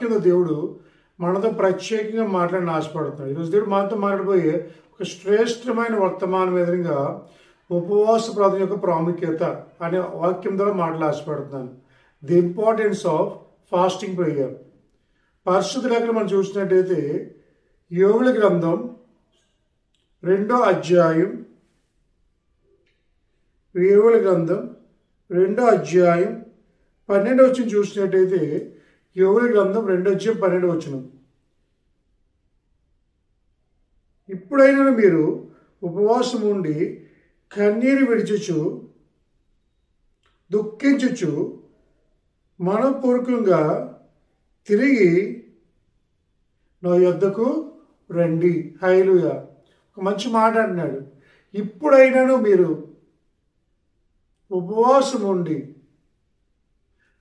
కింద దేవుడు మనతో ప్రత్యేకంగా మాట్లాడిన ఆశపడుతున్నాడు. ఈరోజు దేవుడు మనతో మాట్లాడిపోయే ఒక శ్రేష్టమైన వర్తమానం ఎదురుగా ఉపవాస ప్రార్థన యొక్క ప్రాముఖ్యత అనే వాక్యం ద్వారా మాటలు ఆశపడుతున్నాను. The importance of fasting prayer. పరిశుద్ధ లేఖలు మనం చూసినట్టయితే యోగుల గ్రంథం 2వ అధ్యాయం, యోగుల గ్రంథం 2వ అధ్యాయం 12వ వచనం చూసినట్టయితే యోగుల గ్రంథం 2వ అధ్యాయం 12వ వచనం. ఇప్పుడైనా మీరు ఉపవాసం ఉండి కన్నీరు విడిచుచు దుఃఖించుచు మనపూర్వకంగా తిరిగి నా యొద్దకు రండి. హల్లెలూయా. ఒక మంచి మాట అంటున్నాడు. ఇప్పుడైనాను మీరు ఉపవాసం ఉండి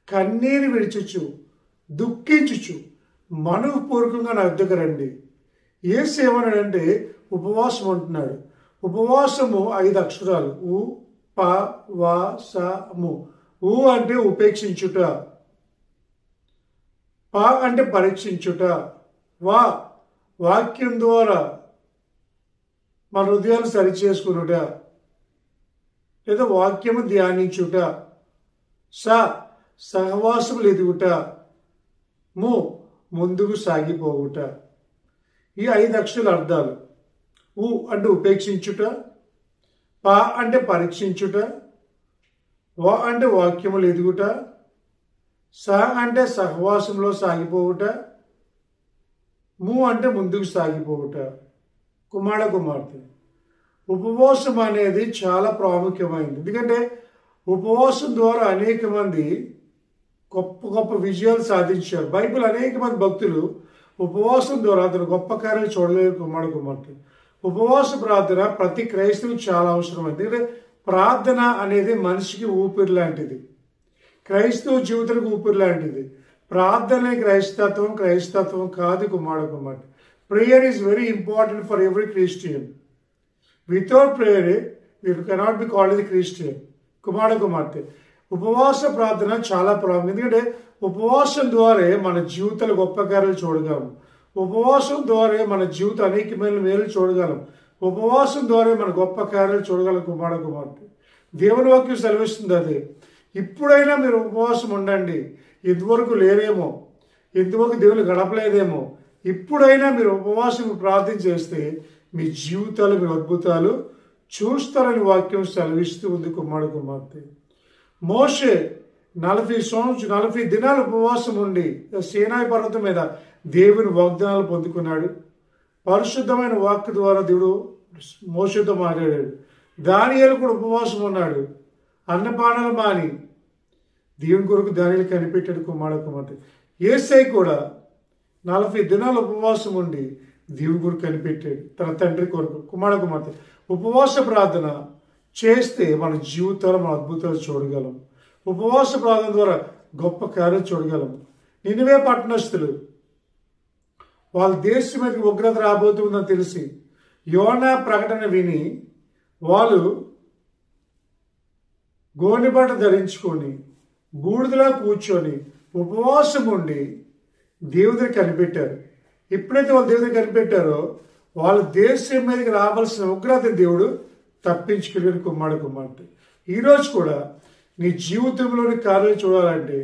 కన్నీరు విడిచుచు దుఃఖించుచు మనపూర్వకంగా నా యొద్దకు రండి. యేసు ఏమన్నాడంటే ఉపవాసం అంటున్నాడు. ఉపవాసము 5 అక్షరాలు. ఉ ప వ స ము. ఉ అంటే ఉపేక్షించుట, ప అంటే పరీక్షించుట, వాక్యం ద్వారా మన హృదయాలు సరిచేసుకునుట లేదా వాక్యము ధ్యానించుట, సహవాసములు ఎదుగుట, ముందుకు సాగిపోవుట. ఈ 5 అక్షరాల అర్థాలు. ఉ అంటే ఉపేక్షించుట, ప అంటే పరీక్షించుట, వ అంటే వాక్యములు ఎదుగుట, స అంటే సహవాసంలో సాగిపోవుట, ము అంటే ముందుకు సాగిపోవుట. కుమార్తె ఉపవాసం అనేది చాలా ప్రాముఖ్యమైనది. ఎందుకంటే ఉపవాసం ద్వారా అనేక మంది గొప్ప గొప్ప విజయాలు సాధించారు. బైబిల్ అనేక మంది భక్తులు ఉపవాసం ద్వారా అతను గొప్ప కార్యాలు చూడలేదు. కుమార్తె ఉపవాస ప్రార్థన ప్రతి క్రైస్తవునికి చాలా అవసరమైంది. ఎందుకంటే ప్రార్థన అనేది మనిషికి ఊపిరి లాంటిది, క్రైస్తవ జీవితానికి ఊపిరి లాంటిది. ప్రార్థనే క్రైస్తత్వం కాదు. కుమార్తె prayer is very important for every Christian. Without prayer you cannot be called the Christian. కుమార్తె ఉపవాస ప్రార్థన చాలా ప్రాముఖ్యం. ఎందుకంటే ఉపవాసం ద్వారా మన జీవితాలు గొప్ప కార్యాలు చూడగలం. ఉపవాసం ద్వారా మన జీవితం అనేకమైన మేలు చూడగలం. ఉపవాసం ద్వారా మన గొప్ప కార్యాలు చూడగలం. కుమార్తె దేవుని వాక్యం సెలవిస్తుంది అదే. ఇప్పుడైనా మీరు ఉపవాసం ఉండండి. ఇంతవరకు లేరేమో, ఇంతవరకు దేవుని గడపలేదేమో, ఇప్పుడైనా మీరు ఉపవాసం ప్రార్థన చేస్తే మీ జీవితాలు మీరు అద్భుతాలు చూస్తారని వాక్యం సెలవిస్తూ ఉంది. కుమార్తె మోషే 40 దినాలు ఉపవాసం ఉండి సీనాయి పర్వతం మీద దేవుని వాగ్దానాలు పొందుకున్నాడు. పరిశుద్ధమైన వాక్కు ద్వారా దేవుడు మోషేతో మాట్లాడాడు. దానియేలు కూడా ఉపవాసం ఉన్నాడు. అన్నపానాలు మాని దేవుని కొరకు దానియేలు కనిపెట్టాడు. కుమార్తె యేసయ్య కూడా 40 దినాలు ఉపవాసం ఉండి దేవుని కొరకు కనిపెట్టాడు, తన తండ్రి కొరకు. కుమార్తె ఉపవాస ప్రార్థన చేస్తే మన జీవితాలు మన అద్భుతాలు చూడగలం. ఉపవాస ప్రార్థన ద్వారా గొప్ప కార్యాలు చూడగలం. నినివే పట్టణస్థులు వాళ్ళ దేశం మీదకి ఉగ్రత రాబోతుందని తెలిసి యోనా ప్రకటన విని వాళ్ళు గోనెబట్ట ధరించుకొని బూడిదలా కూర్చొని ఉపవాసం ఉండి దేవుని కనిపెట్టారు. ఎప్పుడైతే వాళ్ళు దేవుని కనిపెట్టారో వాళ్ళ దేశం మీదకి రావాల్సిన ఉగ్రతని దేవుడు తప్పించుకెళ్ళాడు. కుమార్తె ఈరోజు కూడా నీ జీవితంలోని కార్యాలు చూడాలంటే,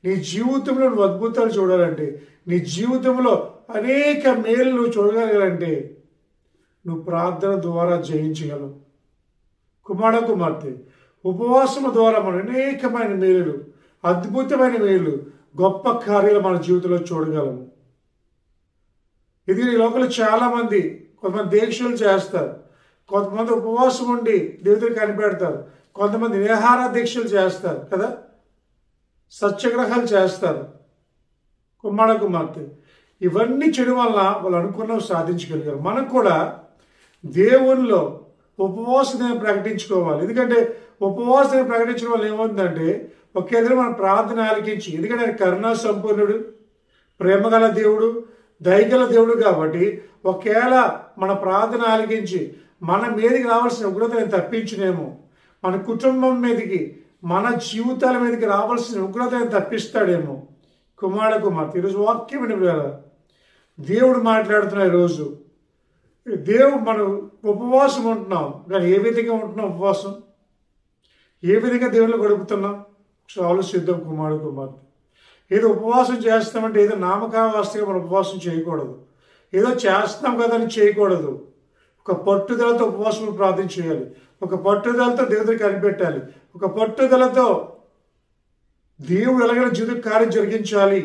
నీ జీవితంలో నువ్వు అద్భుతాలు చూడాలంటే, నీ జీవితంలో అనేక మేలు నువ్వు చూడగలగాలంటే నువ్వు ప్రార్థన ద్వారా జయించగలవు. కుమార్తె ఉపవాసం ద్వారా మనం అనేకమైన మేలు, అద్భుతమైన మేలు, గొప్ప కార్యాలు మన జీవితంలో చూడగలము. ఇది ఈ లోకంలో చాలామంది, కొంతమంది దీక్షలు చేస్తారు, కొంతమంది ఉపవాసం ఉండి దేవుడిని కనిపెడతారు, కొంతమంది నిరాహార దీక్షలు చేస్తారు కదా, సత్యాగ్రహాలు చేస్తారు. కుమార్తె ఇవన్నీ చేయడం వల్ల వాళ్ళు అనుకున్నవి సాధించగలిగారు. మనం కూడా దేవునిలో ఉపవాసం ప్రకటించుకోవాలి. ఎందుకంటే ఉపవాసం ప్రకటించడం వల్ల ఏమవుతుందంటే ఒకే మన ప్రార్థన ఆలకించి, ఎందుకంటే ఆయన కరుణా సంపూర్ణుడు, ప్రేమగల దేవుడు, దయగల దేవుడు కాబట్టి ఒకవేళ మన ప్రార్థన ఆలకించి మన మీదకి రావాల్సిన ఉగ్రతను తప్పించునేమో, మన కుటుంబం మీదకి, మన జీవితాల మీదకి రావాల్సిన ఉగ్రతను తప్పిస్తాడేమో. కుమార్తె ఈరోజు వాక్యం వినిపియాలి. దేవుడు మాట్లాడుతున్నా ఈరోజు. దేవుడు మనం ఉపవాసం ఉంటున్నాం, కానీ ఏ విధంగా ఉంటున్నాం? ఉపవాసం ఏ విధంగా దేవుళ్ళు గడుపుతున్నాం? ఆలోచిద్దాం. కుమార్తె ఏదో ఉపవాసం చేస్తామంటే ఏదో నామకావస్థగా మనం ఉపవాసం చేయకూడదు. ఏదో చేస్తున్నాం కదా అని చేయకూడదు. ఒక పట్టుదలతో ఉపవాసం ప్రార్థన చేయాలి. ఒక పట్టుదలతో దేవుడికి కనిపెట్టాలి. ఒక పట్టుదలతో దేవుడు ఎలాగైనా జీవిత కార్యం జరిగించాలి,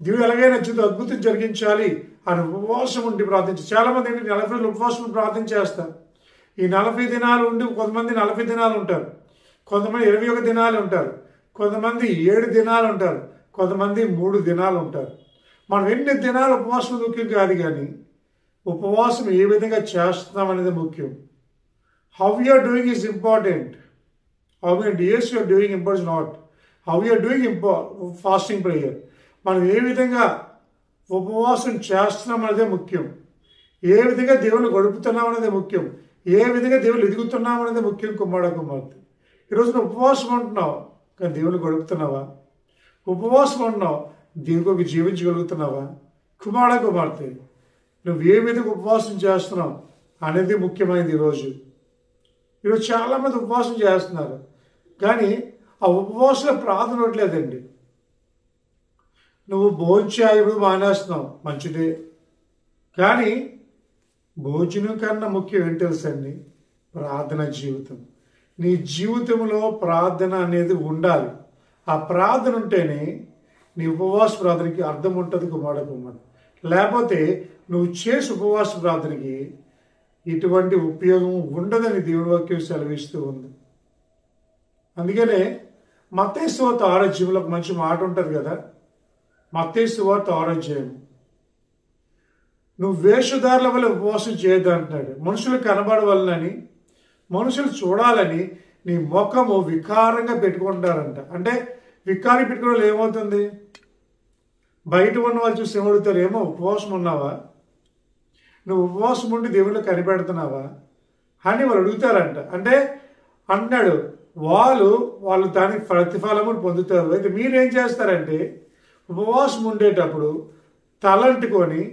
దేవుడు ఎలాగైనా జీవిత అద్భుతం జరిగించాలి అని ఉపవాసం ఉండి ప్రార్థించాలి. చాలామంది ఏంటి 40 రోజులు ఉపవాసం ప్రార్థన చేస్తారు. ఈ 40 దినాలు ఉండి కొంతమంది 40 దినాలు ఉంటారు, కొంతమంది 21 దినాలు ఉంటారు, కొంతమంది 7 దినాలు ఉంటారు, కొంతమంది 3 దినాలు ఉంటారు. మనం ఎన్ని దినాలు ఉపవాసం ముఖ్యం కాదు, కానీ ఉపవాసం ఏ విధంగా చేస్తున్నాం అనేది ముఖ్యం. How you're doing is important. How many days you're doing important not how you're doing fasting prayer. మనం ఏ విధంగా ఉపవాసం చేస్తున్నాం అనేదే ముఖ్యం. ఏ విధంగా దేవుని గడుపుతున్నాం అనేది ముఖ్యం. ఏ విధంగా దేవుళ్ళు ఎదుగుతున్నాం అనేది ముఖ్యం. కుమార్తె ఈరోజు నువ్వు ఉపవాసం ఉంటున్నావు, కానీ దేవుని గడుపుతున్నావా? ఉపవాసం ఉంటున్నావు, దేవుడికి జీవించగలుగుతున్నావా? కుమార్తె నువ్వు ఏ విధంగా ఉపవాసం చేస్తున్నావు అనేది ముఖ్యమైనది. ఈరోజు చాలామంది ఉపవాసం చేస్తున్నారు, కానీ ఆ ఉపవాసంలో ప్రార్థన ఉండట్లేదండి. నువ్వు భోజనం మానేస్తున్నావు, మంచిదే, కానీ భోజనం కన్నా ముఖ్యం ఏంటి తెలుసండి? ప్రార్థన జీవితం. నీ జీవితంలో ప్రార్థన అనేది ఉండాలి. ఆ ప్రార్థన ఉంటేనే నీ ఉపవాస ప్రార్థనకి అర్థం ఉంటుంది. కుమార్తె లేకపోతే నువ్వు చేసి ఉపవాస ప్రార్థనకి ఇటువంటి ఉపయోగం ఉండదని దేవుని వాక్యం సెలవిస్తూ ఉంది. అందుకనే మత్తయి సువార్త 6వ అధ్యాయంలో ఒక మంచి మాట ఉంటుంది కదా. మత్తయి సువార్త 6వ అధ్యాయం, నువ్వు వేషధారుల వల్ల ఉపవాసం చేయొద్దు అంటున్నాడు. మనుషులు కనబడవాలని, మనుషులు చూడాలని నీ ముఖము వికారంగా పెట్టుకుంటారంట. అంటే వికారం పెట్టుకోవడం ఏమవుతుంది? బయట ఉన్న వాళ్ళు చూసి ఏమడుగుతారు? ఏమో ఉపవాసం ఉన్నావా, నువ్వు ఉపవాసం ఉండి దేవుళ్ళు కనిపెడుతున్నావా అని వాళ్ళు అడుగుతారంట. అంటే అన్నాడు వాళ్ళు దానికి ప్రతిఫలము పొందుతారు. అయితే మీరేం చేస్తారంటే ఉపవాసం ఉండేటప్పుడు తలంటుకొని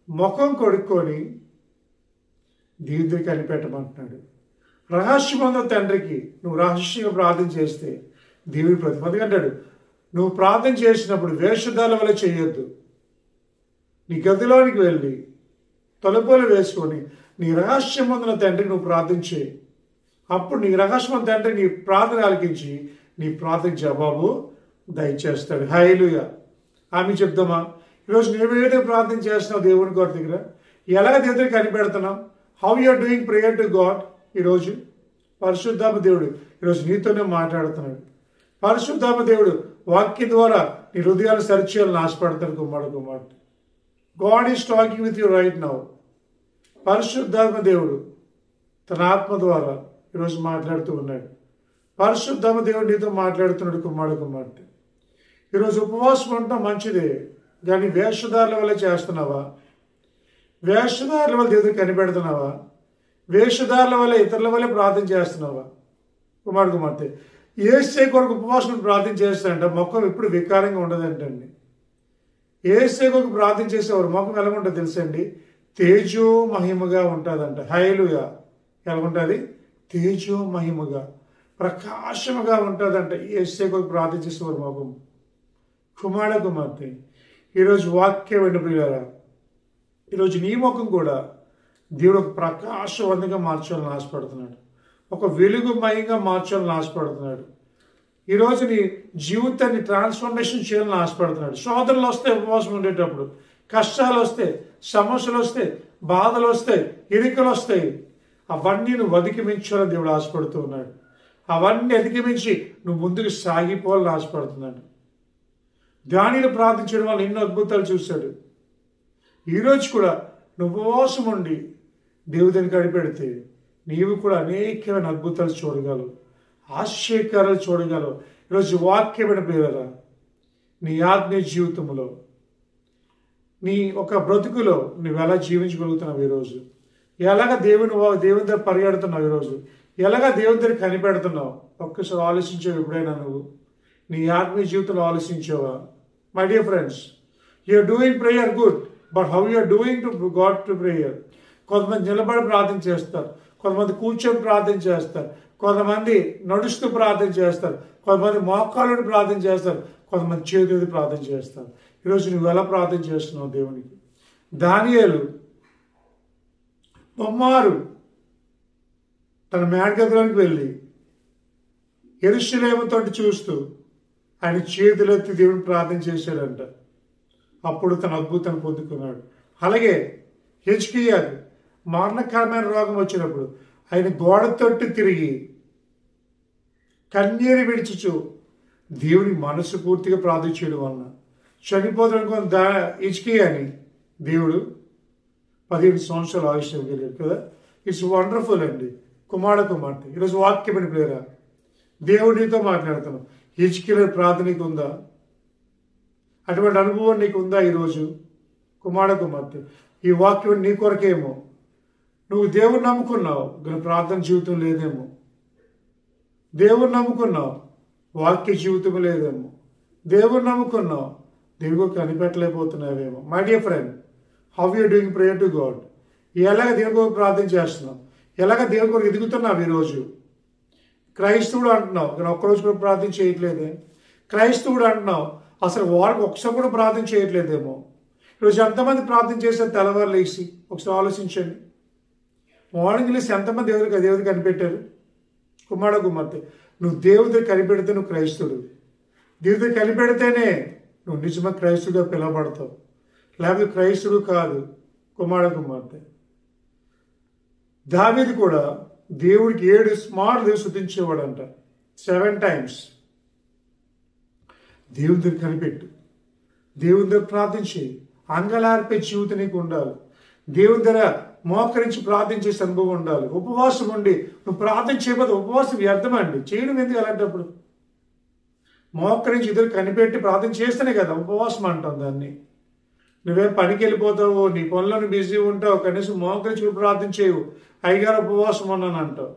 ముఖం కొడుక్కొని దేవుడికి కనిపెట్టమంటున్నాడు. రహస్యమందు తండ్రికి నువ్వు రహస్యంగా ప్రార్థన చేస్తే దేవుడి ప్రతిఫలం అంటాడు. నువ్వు ప్రార్థన చేసినప్పుడు వేషధాల వల్ల చేయొద్దు. నీ గదిలోనికి వెళ్ళి తలుపులు వేసుకొని నీ రహస్యమందున తండ్రికి నువ్వు ప్రార్థన చేయి. అప్పుడు నీ రహస్యమందు తండ్రి నీ ప్రార్థన ఆలకించి నీ ప్రార్థన జవాబు దయచేస్తాడు. హల్లెలూయా. ఆమె చెప్దామా? ఈరోజు నువ్వు ఏదైతే ప్రార్థన చేస్తున్నావు దేవుని గారి దగ్గర, ఎలాగ దేవుడికి కనిపెడుతున్నావు? How you're doing prayer to God. ఈరోజు పరిశుద్ధాత్మ దేవుడు ఈరోజు నీతోనే మాట్లాడుతున్నాడు. పరిశుద్ధాత్మ దేవుడు వాక్యం ద్వారా నీ హృదయాలు సరిచేయాలని ఆశపడతాడు. కుమార్తె God is talking with you right now. పరిశుద్ధాత్మ దేవుడు తన ఆత్మ ద్వారా ఈరోజు మాట్లాడుతూ ఉన్నాడు. పరిశుద్ధాత్మ దేవుడు నీతో మాట్లాడుతున్నాడు. కుమార్తె ఈరోజు ఉపవాసం ఉండటం మంచిదే, కానీ వేషధారుల వల్ల చేస్తున్నావా? వేషధారుల వల్ల దేవుడికి కనిపెడుతున్నావా? వేషధారుల వల్ల ఇతరుల వల్ల ప్రార్థన చేస్తున్నావా? కుమార్తె యేసే కొరకు ఉపవాసం ప్రార్థన చేస్తాడంట ముఖం ఎప్పుడు వికారంగా ఉండదంటండి. యేసే కొరకు ప్రార్థన చేసేవారు ముఖం ఎలా ఉంటుంది తెలుసండి? తేజో మహిమగా ఉంటుందంట. హల్లెలూయా. ఎలా ఉంటుంది? తేజో మహిమగా ప్రకాశముగా ఉంటుందంట యేసే కొరకు ప్రార్థన చేసేవారు ముఖం. కుమార్తె ఈరోజు వాక్యం వినపిల్లారా, ఈరోజు నీ ముఖం కూడా దేవుడు ఒక ప్రకాశవంతంగా మార్చాలని ఆశపడుతున్నాడు. ఒక వెలుగుమయంగా మార్చాలని ఆశపడుతున్నాడు. ఈరోజు నీ జీవితాన్ని ట్రాన్స్ఫర్మేషన్ చేయాలని ఆశపడుతున్నాడు. శోధనలు వస్తాయి ఉపవాసం ఉండేటప్పుడు, కష్టాలు వస్తాయి, సమస్యలు వస్తాయి, బాధలు వస్తాయి, ఇరికలు వస్తాయి. అవన్నీ నువ్వు అధిగమించాలని దేవుడు ఆశపడుతూ ఉన్నాడు. అవన్నీ అధిగమించి నువ్వు ముందుకు సాగిపోవాలని ఆశపడుతున్నాడు. దానిని ప్రార్థించడం వల్ల ఎన్నో అద్భుతాలు చూశాడు. ఈరోజు కూడా నువ్వు ఉపవాసం ఉండి దేవుడిని కనిపెడితే నీవు కూడా అనేకమైన అద్భుతాలు చూడగలవు, ఆశ్చర్యకారాలు చూడగలవు. ఈరోజు వాక్యమైన ప్రియులారా, నీ ఆత్మీయ జీవితంలో నీ ఒక బ్రతుకులో నువ్వు ఎలా జీవించగలుగుతున్నావు? ఈరోజు ఎలాగ దేవుని దగ్గర పరిగెడుతున్నావు? ఈరోజు ఎలాగ దేవుని దగ్గర కనిపెడుతున్నావు? ఒక్కసారి ఆలోచించావు ఎప్పుడైనా? నువ్వు నీ ఆత్మీయ జీవితంలో ఆలోచించావా? My dear friends, you're doing prayer good, but how you're doing to God to prayer. కొంతమంది నిలబడి ప్రార్థన చేస్తారు, కొంతమంది కూర్చొని ప్రార్థన చేస్తారు, కొంతమంది నడుస్తూ ప్రార్థన చేస్తారు, కొంతమంది మోకాళ్ళని ప్రార్థన చేస్తారు, కొంతమంది చేతులతో ప్రార్థన చేస్తారు. ఈరోజు నువ్వు ఎలా ప్రార్థన చేస్తున్నావు దేవునికి? దానియేలు బొమ్మారు తన మేడగదిలోనికి వెళ్ళి యెరూషలేముతో చూస్తూ ఆయన చేతులెత్తి దేవుని ప్రార్థన చేశాడంట. అప్పుడు తన అద్భుతాన్ని పొందుకున్నాడు. అలాగే హిజ్కియాకు మరణకరమైన రోగం వచ్చినప్పుడు ఆయన గోడ తొట్టి తిరిగి కన్నీరు విడిచుచు దేవుని మనసు పూర్తిగా ప్రార్థన చేయడం వలన చనిపోతున్న హిజ్కియాని దేవుడు 15 సంవత్సరాలు ఆయుష్ ఇవ్వగలిగాడు కదా. ఇట్స్ వండర్ఫుల్ అండి. కుమార్తె ఈరోజు వాక్యమని ప్రేరా దేవుడు నీతో మాట్లాడుతాను. హిజ్కియా ప్రార్థన నీకు ఉందా? అటువంటి అనుభవం నీకు ఉందా? ఈరోజు కుమార్తె ఈ వాక్యం నీ కొరకేమో. నువ్వు దేవుని నమ్ముకున్నావు, ప్రార్థన జీవితం లేదేమో. దేవుని నమ్ముకున్నావు, వాక్య జీవితం లేదేమో. దేవుని నమ్ముకున్నావు, దేవుడు కనిపెట్టలేకపోతున్నావేమో. My dear friend, how you doing prayer to God? ఎలాగ దేవుని కొరకు ప్రార్థన చేస్తున్నావు? ఎలాగ దేవుని కొరకు ఎదుగుతున్నావు? ఈరోజు క్రైస్తవుడు అంటున్నావు, కానీ ఒక్కరోజు కూడా ప్రార్థన చేయట్లేదే. క్రైస్తవుడు అంటున్నావు, అసలు వారికి ఒకసారి కూడా ప్రార్థన చేయట్లేదేమో. ఈరోజు ఎంతమంది ప్రార్థన చేస్తే తెల్లవారు లేచి ఒకసారి ఆలోచించండి. మార్నింగ్ లేచి ఎంతమంది దేవుడికి కనిపెట్టారు? కుమార్తె నువ్వు దేవుడి కనిపెడితే నువ్వు క్రైస్తవుడు. దేవుడి కనిపెడితేనే నువ్వు నిజంగా క్రైస్తవుడిగా పిలవబడతావు, లేకపోతే క్రైస్తవుడు కాదు. కుమార్తె దావీదు కూడా దేవుడికి 7 మార్లు స్తుతించేవాడంట. 7 times. దేవుని దగ్గర కనిపెట్టు, దేవుని దగ్గర ప్రార్థించి అంగలార్పే జీవితం నీకు ఉండాలి. దేవుని దగ్గర మోకరించి ప్రార్థించే అనుభవం ఉండాలి. ఉపవాసం ఉండి నువ్వు ప్రార్థన చేయబోతే ఉపవాసం వ్యర్థమండి. చేయడం ఎందుకు? అలాంటప్పుడు మోకరించి ఇద్దరు కనిపెట్టి ప్రార్థన చేస్తేనే కదా ఉపవాసం అంటాం దాన్ని. నువ్వేం పనికి వెళ్ళిపోతావు, నీ పనుల్లో నువ్వు బిజీ ఉంటావు, కనీసం మోకరించి ప్రార్థన చేయవు, అయ్యగారు ఉపవాసం ఉన్నాను అంటావు.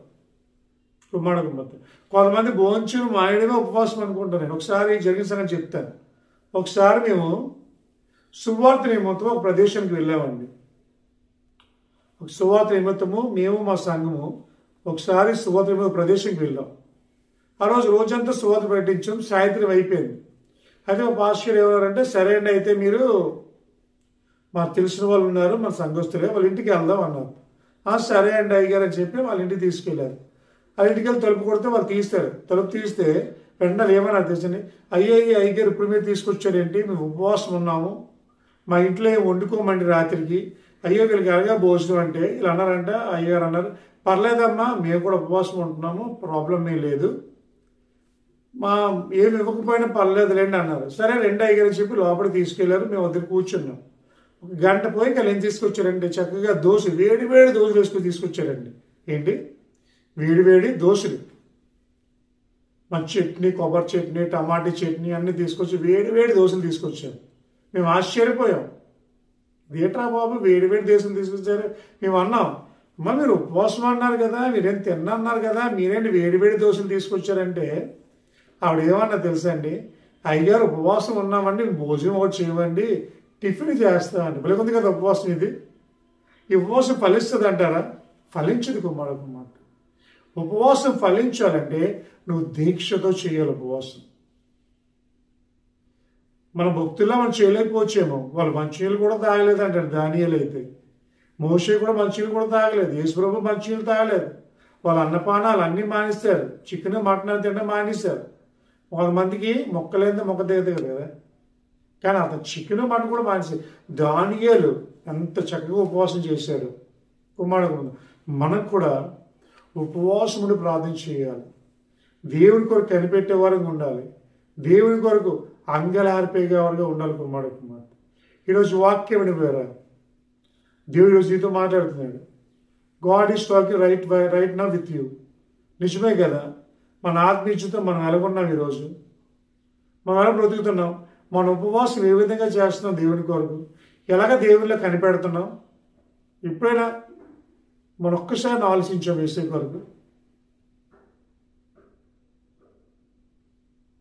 కుమార్తె కొంతమంది భోంచులు మాయడమే ఉపవాసం అనుకుంటాను. నేను ఒకసారి జరిగిన సంగతి చెప్తాను. ఒకసారి మేము సువార్త నిమిత్తం ఒక ప్రదేశానికి వెళ్ళామండి. ఒక సువార్త నిమిత్తము మేము మా సంఘము ఒకసారి సువార్త నిమిత్తం ప్రదేశానికి వెళ్ళాం. ఆ రోజంతా సువార్త ప్రకటించాం. సాయంత్రం అయిపోయింది. అయితే మా పాస్టర్ ఎవరంటే, సరే అండి, అయితే మీరు మాకు తెలిసిన వాళ్ళు ఉన్నారు, మన సంఘస్థులే, వాళ్ళ ఇంటికి వెళ్దాం అన్నారు. సరే అండి అయ్యగారు అని చెప్పి వాళ్ళ ఇంటికి తీసుకెళ్ళారు. వాళ్ళ ఇంటికి వెళ్ళి తలుపు కొడితే వాళ్ళు తీస్తారు. తలుపు తీస్తే వెంటనే ఏమన్నా తెలిసింది, అయ్యగారు ఇప్పుడు మీరు తీసుకొచ్చారేంటి? మేము ఉపవాసం ఉన్నాము, మా ఇంట్లో ఏం వండుకోమండి రాత్రికి. అయ్యో వీళ్ళకి అలాగా భోజనం అంటే ఇలా అన్నారంట. అయ్యగారు అన్నారు, పర్లేదమ్మా, మేము కూడా ఉపవాసం ఉంటున్నాము, ప్రాబ్లం ఏం లేదు, ఏమి ఇవ్వకపోయినా పర్లేదులేండి అన్నారు. సరే రెండు అయ్యగారు చెప్పి లోపలికి తీసుకెళ్లారు. మేము వద్దరు కూర్చున్నాం. ఒక గంట పోయి వాళ్ళు ఏం తీసుకొచ్చారంటే చక్కగా వేడి దోశలు వేసుకుని తీసుకొచ్చారండి. ఏంటి? వేడి దోశలు, మంచి చట్నీ, కొబ్బరి చట్నీ, టమాటా చట్నీ అన్నీ తీసుకొచ్చి వేడి దోశలు తీసుకొచ్చారు. మేము ఆశ్చర్యపోయాం. ఏట్రా బాబు వేడి దోశలు తీసుకొచ్చారు? మేము అన్నాం, అమ్మ మీరు ఉపవాసం అన్నారు కదా, మీరేం తిన్నారు కదా, మీరేంటి వేడి దోశలు తీసుకొచ్చారంటే ఆవిడ ఏమన్నా తెలుసా అండి, అయ్యగారు ఉపవాసం ఉన్నామండి, భోజనం ఒకటి చేయమండి, టిఫిన్ చేస్తామండి. భలేకుంది కదా ఉపవాసం. ఇది ఈ ఉపవాసం ఫలిస్తుంది అంటారా? ఫలించదు కుమార్తె. ఉపవాసం ఫలించాలంటే నువ్వు దీక్షతో చేయాలి ఉపవాసం. మన భక్తుల్లో మనం చేయలేకపోవచ్చేమో. వాళ్ళు మంచినీళ్ళు కూడా తాగలేదు అంటారు దానియేలు అయితే. మోషే కూడా మంచినీళ్ళు కూడా తాగలేదు. యేసుప్రభు మంచినీళ్ళు తాగలేదు. వాళ్ళ అన్నపానాలు అన్నీ మానేస్తారు. చికెన్ మటన్ తినడం మానేశారు. కొంతమందికి మొక్కలేందే మొక్క దిగదు కదా, కానీ అతను చికెన్ మటన్ కూడా మానేశారు. దానియేలు ఎంత చక్కగా ఉపవాసం చేశాడు. కుమారుడు మనకు కూడా ఉపవాసం ఉండి ప్రార్థన చేయాలి. దేవుని కొరకు కనిపెట్టే వారికి ఉండాలి. దేవుని కొరకు అంగలార్పేవారుగా ఉండాలి. కుమారుడు ఈరోజు వాక్యం వినిపోయారా? దేవుడు ఈరోజు నీతో మాట్లాడుతున్నాడు. God is talking right now with you. నిజమే కదా. మన ఆత్మీయతతో మనం ఎలాగున్నాం? ఈరోజు మనం ఎలా బ్రతుకుతున్నాం? మన ఉపవాసం ఏ విధంగా చేస్తున్నాం దేవుని కొరకు? ఎలాగ దేవునిలో కనిపెడుతున్నాం? ఎప్పుడైనా మన ఒక్కసారి ఆలోచించాం వేసే కొరకు?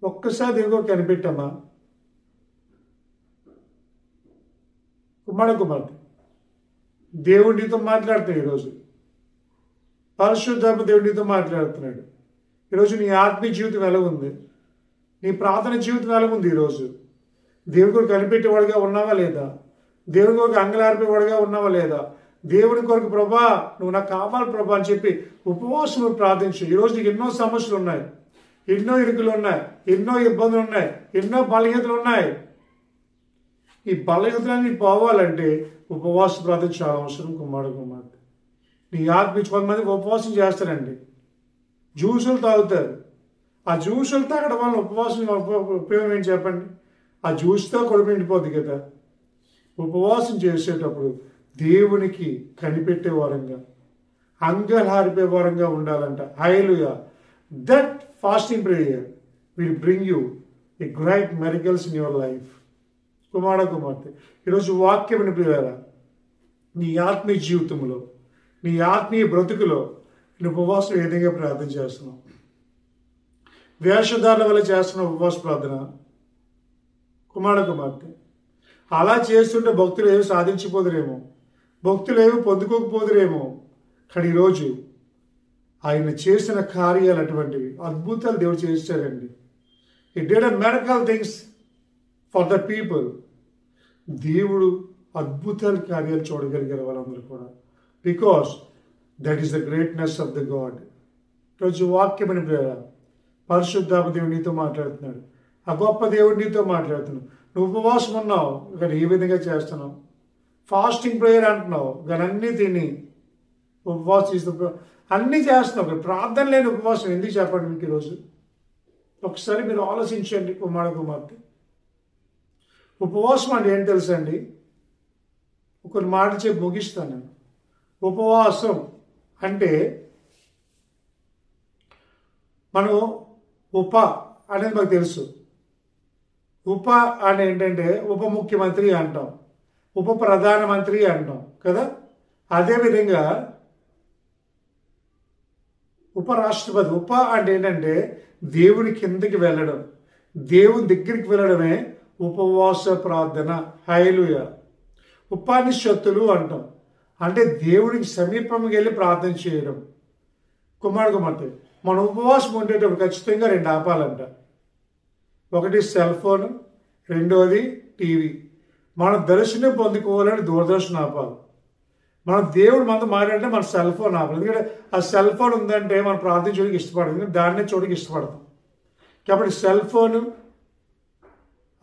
ఒక్కసారి దేవుడు కనిపెట్టామా? కుమార కుమార్తె, దేవుడు నీతో మాట్లాడుతున్నాడు ఈరోజు. పరిశుద్ధాత్మ దేవుడు నీతో మాట్లాడుతున్నాడు. ఈరోజు నీ ఆత్మీయ జీవితం ఎలా ఉంది? నీ ప్రార్థన జీవితం ఎలా ఉంది? ఈరోజు దేవుడి కొరకు కనిపెట్టేవాడుగా ఉన్నావా లేదా? దేవుడి కొరకు అంగలార్పేవాడుగా ఉన్నావా లేదా? దేవుడి కొరకు ప్రభా నువ్వు నాకు కావాలి ప్రభా అని చెప్పి ఉపవాసం ప్రార్థించు. ఈరోజు నీకు ఎన్నో సమస్యలు ఉన్నాయి, ఎన్నో ఇరుకులు ఉన్నాయి, ఎన్నో ఇబ్బందులు ఉన్నాయి, ఎన్నో బలహీనతలు ఉన్నాయి. ఈ బలహీనతలన్నీ పోవాలంటే ఉపవాస ప్రార్థన చాలా అవసరం. కుమార్తె, నీ ఆత్మీయ కొంతమంది ఉపవాసం చేస్తారండి, జ్యూసులు తాగుతారు. ఆ జ్యూసులు తాగడం వల్ల ఉపవాసం ఉపయోగం ఏంటి చెప్పండి? ఆ జ్యూస్తో కడుపు నిండిపోద్ది కదా. ఉపవాసం చేసేటప్పుడు దేవునికి కనిపెట్టే వారంగా, అంగలార్పే వారంగా ఉండాలంట. Hallelujah. That fasting prayer will bring you a great miracles in your life. కుమార్తె, ఈరోజు వాక్యం వినిపియారా? నీ ఆత్మీయ జీవితంలో, నీ ఆత్మీయ బ్రతుకులో నీ ఉపవాసం ఏ విధంగా ప్రార్థన చేస్తున్నావు? వేషధారణ వల్ల చేస్తున్న ఉపవాస ప్రార్థన. కుమార్తె, అలా చేస్తుంటే భక్తులు ఏమి సాధించిపోదురేమో, భక్తులు ఏమి పొందుకోకపోదురేమో. కానీ ఈరోజు ఆయన చేసిన కార్యాలు అటువంటివి, అద్భుతాలు దేవుడు చేశాడండి. He did a miracle things for the people. దేవుడు అద్భుతాల కార్యాలు చూడగలిగారు వాళ్ళందరూ కూడా. Because that is the greatness of the God. ఈరోజు వాక్యం అని పరిశుద్ధాత్మ దేవుడు నీతో మాట్లాడుతున్నాడు. ఆ గొప్ప దేవుడు నీతో మాట్లాడుతున్నాడు. నువ్వు ఉపవాసం ఉన్నావు, కానీ ఏ విధంగా చేస్తున్నావు? ఫాస్టింగ్ ప్రేయర్ అంటున్నావు, కానీ అన్నీ తిని ఉపవాసం అన్నీ చేస్తున్నావు. ప్రార్థన లేని ఉపవాసం ఎందుకు చెప్పండి మీకు ఈరోజు? ఒకసారి మీరు ఆలోచించండి కుమార్తె. ఉపవాసం అంటే ఏంటి తెలుసా అండి? ఒక మాట చెప్పి ముగిస్తాను నేను. ఉపవాసం అంటే మనం అనేది మాకు తెలుసు. అని ఏంటంటే ఉప ముఖ్యమంత్రి అంటాం, ఉప ప్రధానమంత్రి అంటాం కదా. అదేవిధంగా ఉపరాష్ట్రపతి. అంటే ఏంటంటే దేవుని కిందకి వెళ్ళడం, దేవుని దగ్గరికి వెళ్ళడమే ఉపవాస ప్రార్థన. హల్లెలూయా. ఉపనిషత్తులు అంటాం, అంటే దేవునికి సమీపంగా వెళ్ళి ప్రార్థన చేయడం. కుమార్తె, మన ఉపవాసం ఉండేటప్పుడు ఖచ్చితంగా 2 ఆపాలంట. ఒకటి సెల్ ఫోన్, రెండోది టీవీ. మనం దర్శనం పొందుకోవాలని దూరదర్శనం ఆపాలి. మన దేవుడు మనతో మాట్లాడితే మన సెల్ ఫోన్ ఆపాలి. ఎందుకంటే ఆ సెల్ ఫోన్ ఉందంటే మనం ప్రార్థించడానికి ఇష్టపడదు, ఎందుకంటే దాన్నే చూడడానికి ఇష్టపడతాం. కాబట్టి సెల్ ఫోను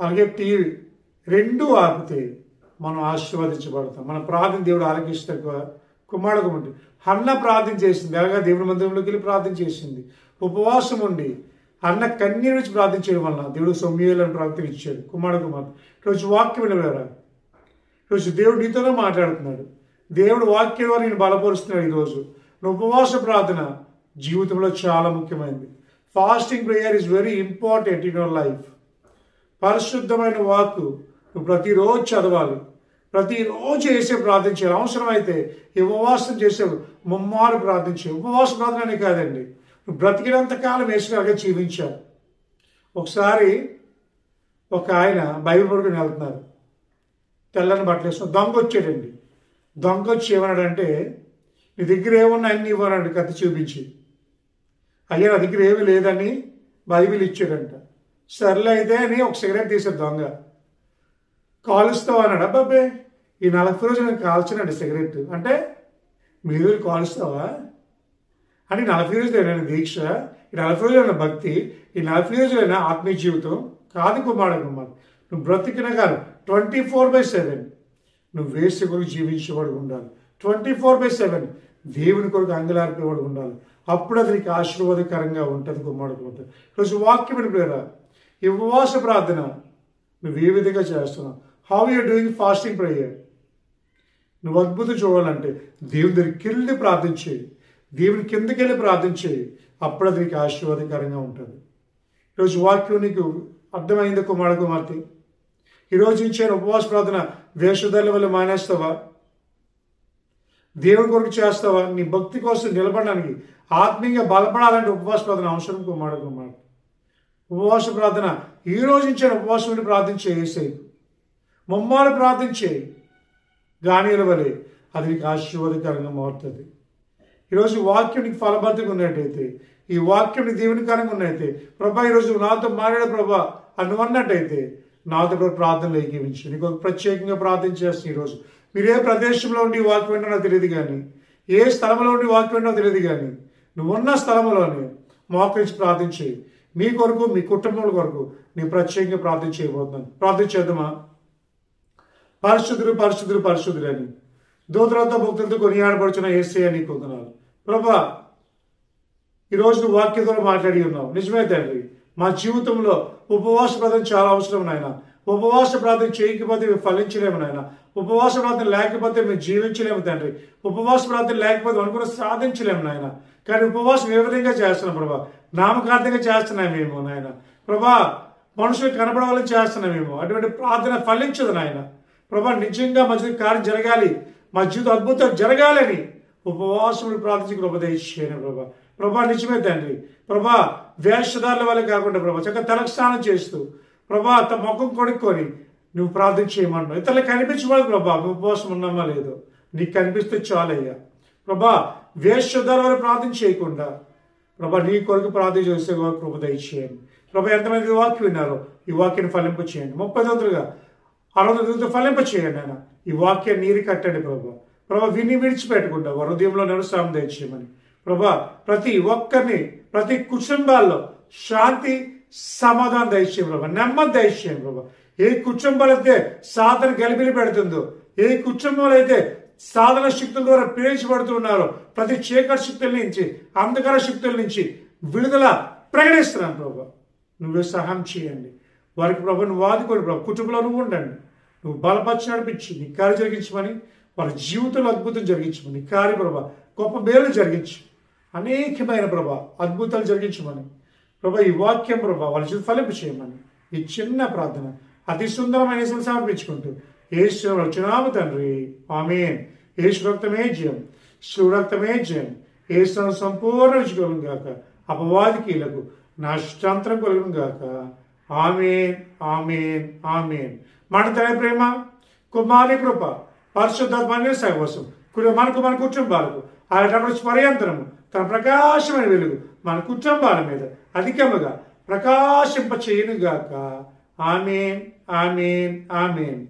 అలాగే టీవీ 2 ఆపితే మనం ఆశీర్వదించబడతాం. మన ప్రార్థన దేవుడు ఆలకిస్తాడు. కుమారుడు హన్న ప్రార్థన చేసింది, అలాగే దేవుడి మందిరంలోకి వెళ్ళి ప్రార్థన చేసింది. ఉపవాసం ఉండి అన్న కన్నీరు నుంచి ప్రార్థించడం వలన దేవుడు సమూయేలును ప్రార్థన ఇచ్చాడు. కుమారుడు ఈరోజు వాక్యం వినలేరా? ఈరోజు దేవుడు నీతోనే మాట్లాడుతున్నాడు. దేవుడు వాక్యం ద్వారా నేను బలపరుస్తున్నాడు. ఈరోజు నువ్వు ఉపవాస ప్రార్థన జీవితంలో చాలా ముఖ్యమైనది. Fasting prayer is very important in your life. పరిశుద్ధమైన వాక్కు నువ్వు ప్రతిరోజు చదవాలి, ప్రతిరోజు వేసే ప్రార్థించాలి. అవసరమైతే ఉపవాసం చేసే ముమ్మారు ప్రార్థించే. ఉపవాస ప్రార్థన అనే కాదండి, నువ్వు బ్రతికినంత కాలం వేసుకులాగా జీవించాలి. ఒకసారి ఒక ఆయన బైబిల్ పడుకుని వెళ్తున్నారు, తెల్లని బట్టలు వేసుకుని. దొంగ వచ్చాడండి. దొంగ వచ్చి ఏమన్నాడంటే, నీ దగ్గర ఏమన్నా అన్ని ఇవ్వనండి కత్తి చూపించి. అయ్యా నా దగ్గర ఏమీ లేదని బైబిల్ ఇచ్చాడంట. సర్లే అయితే అని ఒక సిగరెట్ తీసాడు దొంగ. కాలుస్తావా అన్నాడు. అబ్బాబే ఈ 40 రోజులు నేను కాల్చానండి సిగరెట్. అంటే మీరు కాలుస్తావా అంటే 40 రోజులైనా దీక్ష, ఈ 40 రోజులైన భక్తి, ఈ 40 రోజులైనా ఆత్మీయ జీవితం కాదు. కుమారుడు నువ్వు బ్రతికిన కాలం 24/7 నువ్వు వేసే కొరకు జీవించేవాడు ఉండాలి. 24/7 దేవుని కొరకు అంగలార్పేవాడు ఉండాలి. అప్పుడు అది నీకు ఆశీర్వాదకరంగా ఉంటుంది. కుమారుడు ఈరోజు వాక్యం వినిపిరా? ఈ ఉపవాస ప్రార్థన నువ్వు ఏ విధంగా చేస్తున్నావు? How you're doing fasting prayer? నువ్వు అద్భుతం చూడాలంటే దేవుని దగ్గరికి వెళ్ళి ప్రార్థించేయి, దేవుని కిందకి వెళ్ళి ప్రార్థించేయి. అప్పుడు అది నీకు ఆశీర్వాదకరంగా ఉంటుంది. ఈరోజు వాక్యం నీకు అర్థమైంది కుమార్తె? ఈరోజు నుంచి ఉపవాస ప్రార్థన వేషధారల వల్ల మానేస్తావా? దేవుడి కొరకు చేస్తావా? నీ భక్తి కోసం నిలబడడానికి, ఆత్మీయంగా బలపడాలంటే ఉపవాస ప్రార్థన అవసరం. కుమారుడు ఉపవాస ప్రార్థన ఈ రోజు నుంచి ఉపవాసం ఉండి ప్రార్థించే. ఏసై ముమ్మారు ప్రార్థించే. గానీల వలె అది నీకు ఆశీర్వాదకరంగా మారుతుంది. ఈరోజు వాక్యం నీకు ఫలభరితంగా ఉన్నట్టయితే, ఈ వాక్యం నీకు దీవెనకరంగా ఉన్నట్టయితే, ప్రభా ఈరోజు నాతో మాట్లాడే ప్రభా అని నువ్వు అన్నట్టయితే నాతో ప్రార్థనలు ఏకీవించు. నీకు ఒక ప్రత్యేకంగా ప్రార్థన చేస్తాను. ఈరోజు మీరు ఏ ప్రదేశంలో ఉండి ఈ వాక్యం వింటున్నా తెలియదు కానీ, ఏ స్థలంలో ఉండి వాక్యం వింటున్నా తెలియదు కానీ, నువ్వు ఉన్న స్థలంలోనే మోకరించి ప్రార్థించి మీ కొరకు మీ కుటుంబం కొరకు నేను ప్రత్యేకంగా ప్రార్థన చేయబోతున్నాను. ప్రార్థన చేద్దామా? పరిశుద్ధుడు పరిశుద్ధుడు పరిశుద్ధుడు అని దూతలతో భక్తులతో కొనియాడబడుచున్న యేసయ్య నీకు వందనాలు. ప్రభా ఈరోజు నువ్వు వాక్యం ద్వారా మాట్లాడి ఉన్నావు. నిజమే తండ్రి, మా జీవితంలో ఉపవాస ప్రార్థన చాలా అవసరం నాయన. ఉపవాస ప్రార్థన చేయకపోతే మేము ఫలించలేము నాయన. ఉపవాస ప్రార్థన లేకపోతే మేము జీవించలేము తండ్రి. ఉపవాస ప్రార్థన లేకపోతే అనుకున్న సాధించలేము నాయన. కానీ ఉపవాసం ఏ విధంగా చేస్తున్నాం ప్రభా? నామకార్థంగా చేస్తున్నామేమో నాయన. ప్రభా మనుషులు కనపడవాలని చేస్తున్నామేమో. అటువంటి ప్రార్థన ఫలించదు నాయన. ప్రభా నిజంగా మా జీవిత కార్యం జరగాలి, మా జీవితం అద్భుతం జరగాలని ఉపవాసములు ప్రార్థించి కృప దయచేయండి ప్రభా. ప్రభా నిజమే తండ్రి. ప్రభా వేషధారుల వల్ల కాకుండా ప్రభా చక్కగా తలకు స్నానం చేస్తూ ప్రభా తమ ముఖం కొడుక్కొని నువ్వు ప్రార్థన చేయమన్నావు. ఇతరులకు కనిపించమని ప్రభా మేము ఉపవాసం ఉన్నామా లేదో నీకు కనిపిస్తే చాలయ్యా. ప్రభా వేషధారుల వల్ల ప్రార్థన చేయకుండా ప్రభా నీ కొరకు ప్రార్థన చేసే కృప దయచేయండి ప్రభా. ఎంతమంది వాక్యం విన్నారో ఈ వాక్యాన్ని ఫలింప చేయండి. 30 వంతులుగా 60 ఫలింప చేయండి ఆయన. ఈ వాక్యాన్ని నీరు కట్టండి ప్రభా. ప్రభా విని విడిచిపెట్టకుండా వారి హృదయంలో నిరుత్సాహం దయచేయమని ప్రభా. ప్రతి ఒక్కరిని ప్రతి కుటుంబాల్లో శాంతి సమాధానం దయచేయం ప్రభా. నెమ్మది దయచేయం ప్రభా. ఏ కుటుంబాలు అయితే సాధన గలిబిలి పెడుతుందో, ఏ కుటుంబంలో అయితే సాధన శక్తుల ద్వారా పీడించబడుతున్నారో ప్రతి చీకటి శక్తుల నుంచి అంధకార శక్తుల నుంచి విడుదల ప్రకటిస్తున్నాను ప్రభా. నువ్వే సహాయం చేయండి వారికి ప్రభా. నువ్వు ఆదుకోండి ప్రభా. కుటుంబంలో నువ్వు ఉండండి. నువ్వు బలపరిచి నడిపించి నీ కార్యం జరిగించమని వారి జీవితంలో అద్భుతం జరిగించమని కార్య ప్రభా. గొప్ప మేలు జరిగించు. అనేకమైన ప్రభా అద్భుతాలు జరిగించమని ప్రభా. ఈ వాక్యం ప్రభా వాళ్ళ జీవితం ఫలింప చేయమని ఈ చిన్న ప్రార్థన అతి సుందరమైన సమర్పించుకుంటూ యేసు చునాము తండ్రి ఆమేన్. యేసు రక్తమే జయం, శివ రక్తమే జయం. యేసు సంపూర్ణ విజయం గాక. అపవాదికీలకు నష్టాంతరం కలుగును గాక. ఆమేన్ ఆమేన్ ఆమేన్. మన తన ప్రేమ కుమారి కృప పరిశుద్ధాత్మ సహవాసం మనకు మన కుటుంబాలకు ఆయన పర్యంతరము తన ప్రకాశమైన వెలుగు మన కుటుంబాల మీద అధికముగా ప్రకాశింప చేయనుగాక. ఆమేన్ ఆమేన్ ఆమేన్.